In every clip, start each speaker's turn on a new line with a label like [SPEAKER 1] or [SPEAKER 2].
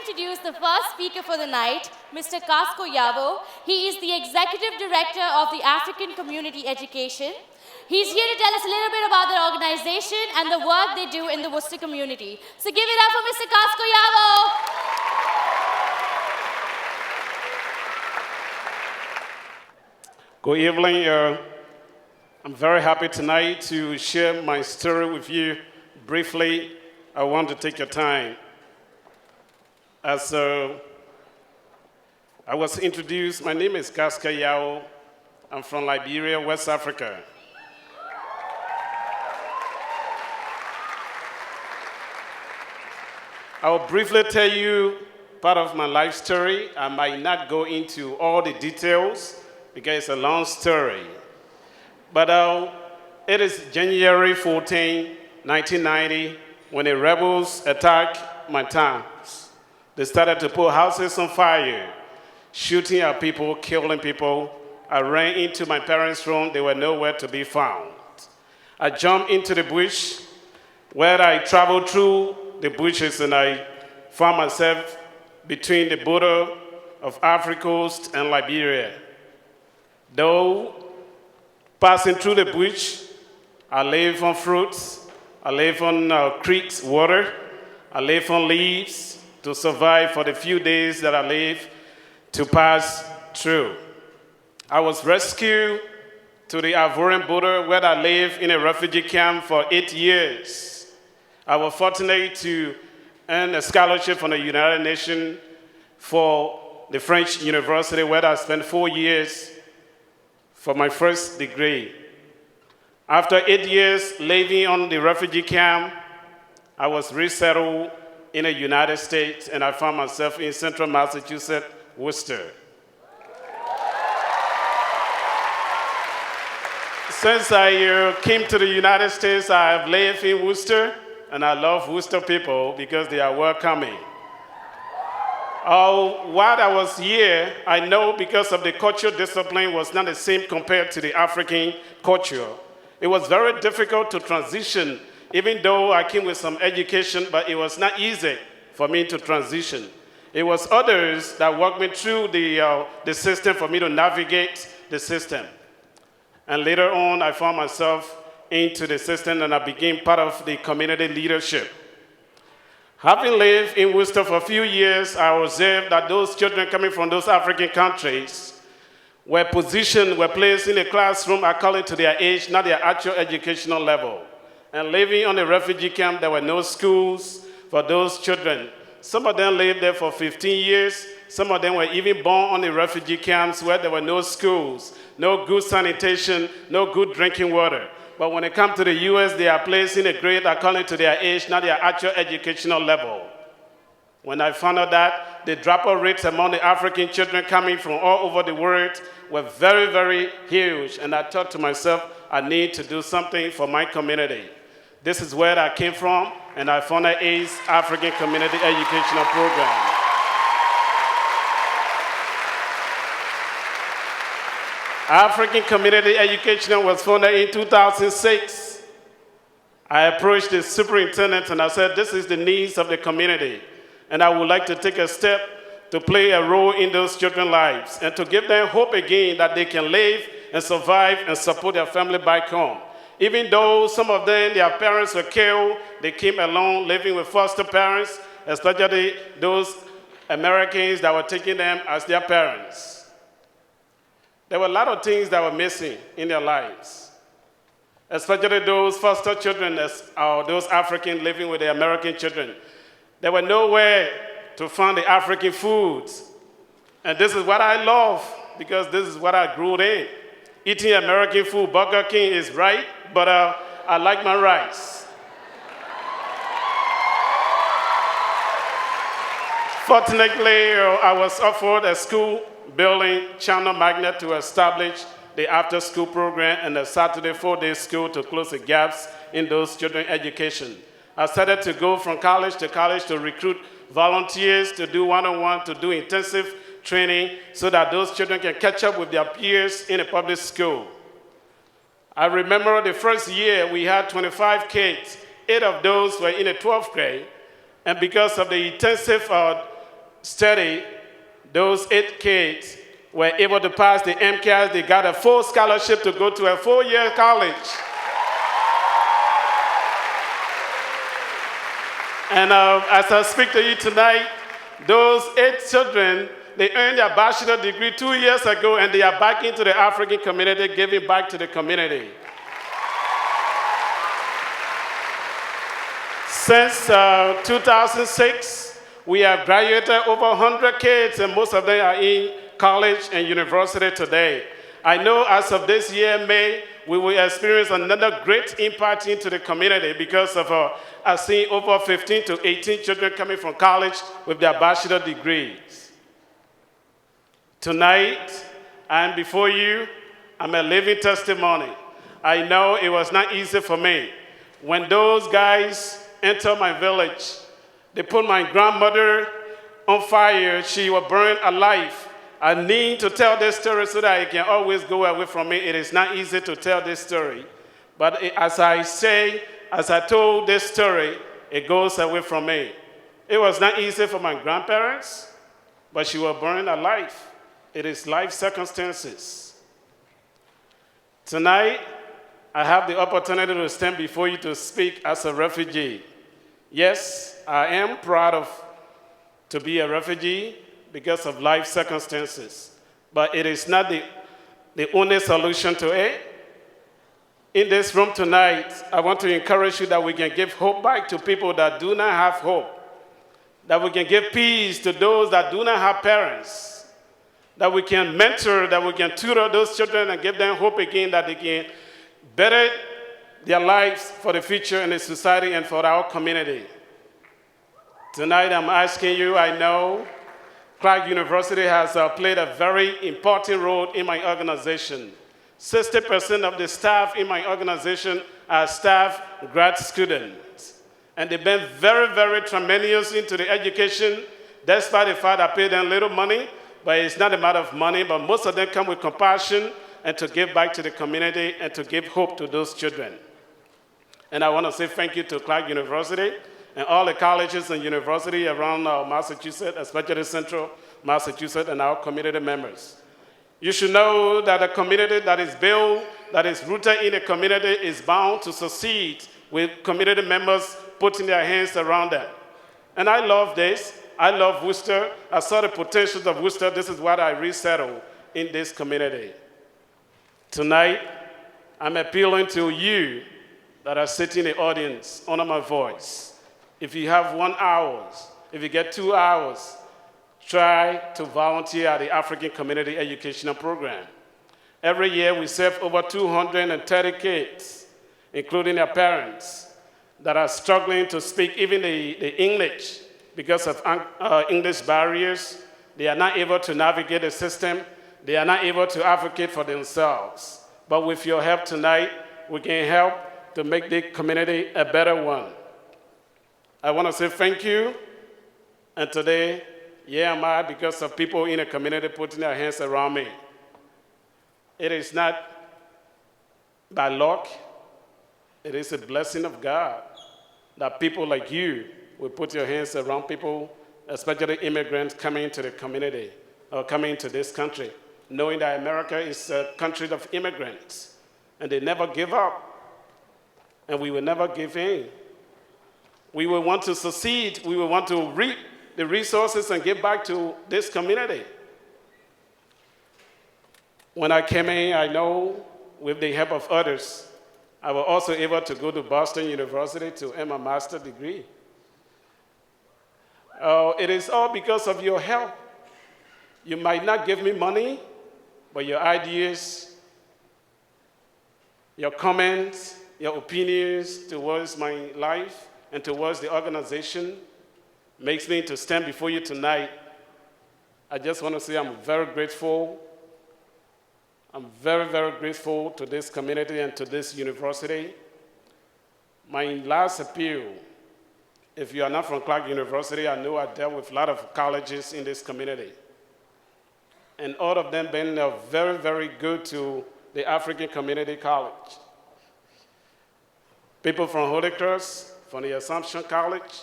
[SPEAKER 1] introduce the first speaker for the night, Mr. Kasko Yavo. He is the Executive Director of the African Community Education. He's here to tell us a little bit about their organization and the work they do in the Worcester community. So give it up for Mr. Kasko Yavo.
[SPEAKER 2] Good evening. I'm very happy tonight to share my story with you. Briefly, I want to take your time. As I was introduced, my name is Kasko Yavo. I'm from Liberia, West Africa. I will briefly tell you part of my life story. I might not go into all the details because it's a long story. But it is January 14, 1990, when the rebels attacked my towns. They started to put houses on fire, shooting at people, killing people. I ran into my parents' room. They were nowhere to be found. I jumped into the bush, where I traveled through the bushes, and I found myself between the border of Africa Coast and Liberia. Though passing through the bush, I live on fruits, I live on creeks, water, I live on leaves to survive for the few days that I live to pass through. I was rescued to the Ivorian border where I lived in a refugee camp for 8 years. I was fortunate to earn a scholarship from the United Nations for the French University where I spent 4 years for my first degree. After 8 years living on the refugee camp, I was resettled in the United States, and I found myself in central Massachusetts, Worcester. Since I came to the United States, I have lived in Worcester, and I love Worcester people because they are welcoming. While I was here, I know because of the cultural discipline was not the same compared to the African culture. It was very difficult to transition, even though I came with some education, but it was not easy for me to transition. It was others that walked me through the system for me to navigate the system. And later on, I found myself into the system, and I became part of the community leadership. Having lived in Worcester for a few years, I observed that those children coming from those African countries were placed in a classroom according to their age, not their actual educational level. And living on a refugee camp, there were no schools for those children. Some of them lived there for 15 years. Some of them were even born on the refugee camps where there were no schools, no good sanitation, no good drinking water. But when they come to the U.S., they are placed in a grade according to their age, not their actual educational level. When I found out that the dropout rates among the African children coming from all over the world were very, very huge, and I thought to myself, I need to do something for my community. This is where I came from, and I founded ACE African Community Educational Program. African Community Education was founded in 2006. I approached the superintendent and I said, this is the needs of the community, and I would like to take a step to play a role in those children's lives and to give them hope again that they can live and survive and support their family back home. Even though some of them, their parents were killed, they came along living with foster parents, especially those Americans that were taking them as their parents. There were a lot of things that were missing in their lives, especially those foster children, or those Africans living with the American children. There were nowhere to find the African foods. And this is what I love, because this is what I grew in. Eating American food, Burger King is right, but I like my rice. Fortunately, I was offered a school building Channel Magnet to establish the after-school program and a Saturday 4-day school to close the gaps in those children's education. I started to go from college to recruit volunteers, to do one-on-one, to do intensive training so that those children can catch up with their peers in a public school. I remember the first year we had 25 kids. 8 of those were in the 12th grade. And because of the intensive study, those 8 kids were able to pass the MCAS. They got a full scholarship to go to a 4-year college. And as I speak to you tonight, those 8 children, they earned their bachelor degree 2 years ago, and they are back into the African community, giving back to the community. Since 2006, we have graduated over 100 kids, and most of them are in college and university today. I know as of this year, May, we will experience another great impact into the community because of I've seen over 15 to 18 children coming from college with their bachelor degrees. Tonight, I'm before you. I'm a living testimony. I know it was not easy for me. When those guys entered my village, they put my grandmother on fire. She was burned alive. I need to tell this story so that it can always go away from me. It is not easy to tell this story. But as I told this story, it goes away from me. It was not easy for my grandparents, but she was burned alive. It is life circumstances. Tonight, I have the opportunity to stand before you to speak as a refugee. Yes, I am proud to be a refugee because of life circumstances, but it is not the only solution to it. In this room tonight, I want to encourage you that we can give hope back to people that do not have hope, that we can give peace to those that do not have parents, that we can mentor, that we can tutor those children and give them hope again, that they can better their lives for the future in the society and for our community. Tonight, I'm asking you, I know Clark University has played a very important role in my organization. 60% of the staff in my organization are staff grad students. And they've been very, very tremendous into the education, despite the fact I pay them little money, but it's not a matter of money, but most of them come with compassion and to give back to the community and to give hope to those children. And I want to say thank you to Clark University and all the colleges and universities around Massachusetts, especially Central Massachusetts, and our community members. You should know that a community that is built, that is rooted in a community, is bound to succeed with community members putting their hands around them. And I love this. I love Worcester. I saw the potentials of Worcester. This is what I resettled in this community. Tonight, I'm appealing to you that are sitting in the audience, honor my voice. If you have 1 hour, if you get 2 hours, try to volunteer at the African Community Educational Program. Every year, we serve over 230 kids, including their parents, that are struggling to speak even the English because of English barriers. They are not able to navigate the system. They are not able to advocate for themselves. But with your help tonight, we can help to make the community a better one. I want to say thank you. And today, here am I because of people in the community putting their hands around me. It is not by luck. It is a blessing of God that people like you will put your hands around people, especially immigrants coming into the community or coming into this country, knowing that America is a country of immigrants, and they never give up, and we will never give in. We will want to succeed. We will want to reap the resources and give back to this community. When I came in, I know with the help of others, I was also able to go to Boston University to earn my master's degree. It is all because of your help. You might not give me money, but your ideas, your comments, your opinions towards my life and towards the organization makes me to stand before you tonight. I just want to say I'm very grateful. I'm very, very grateful to this community and to this university. My last appeal, if you are not from Clark University, I know I dealt with a lot of colleges in this community. And all of them been very, very good to the African Community College. People from Holy Cross, from the Assumption College,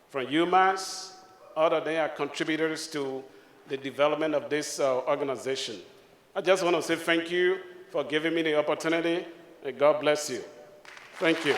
[SPEAKER 2] from UMass, all of them are contributors to the development of this organization. I just want to say thank you for giving me the opportunity, and God bless you. Thank you.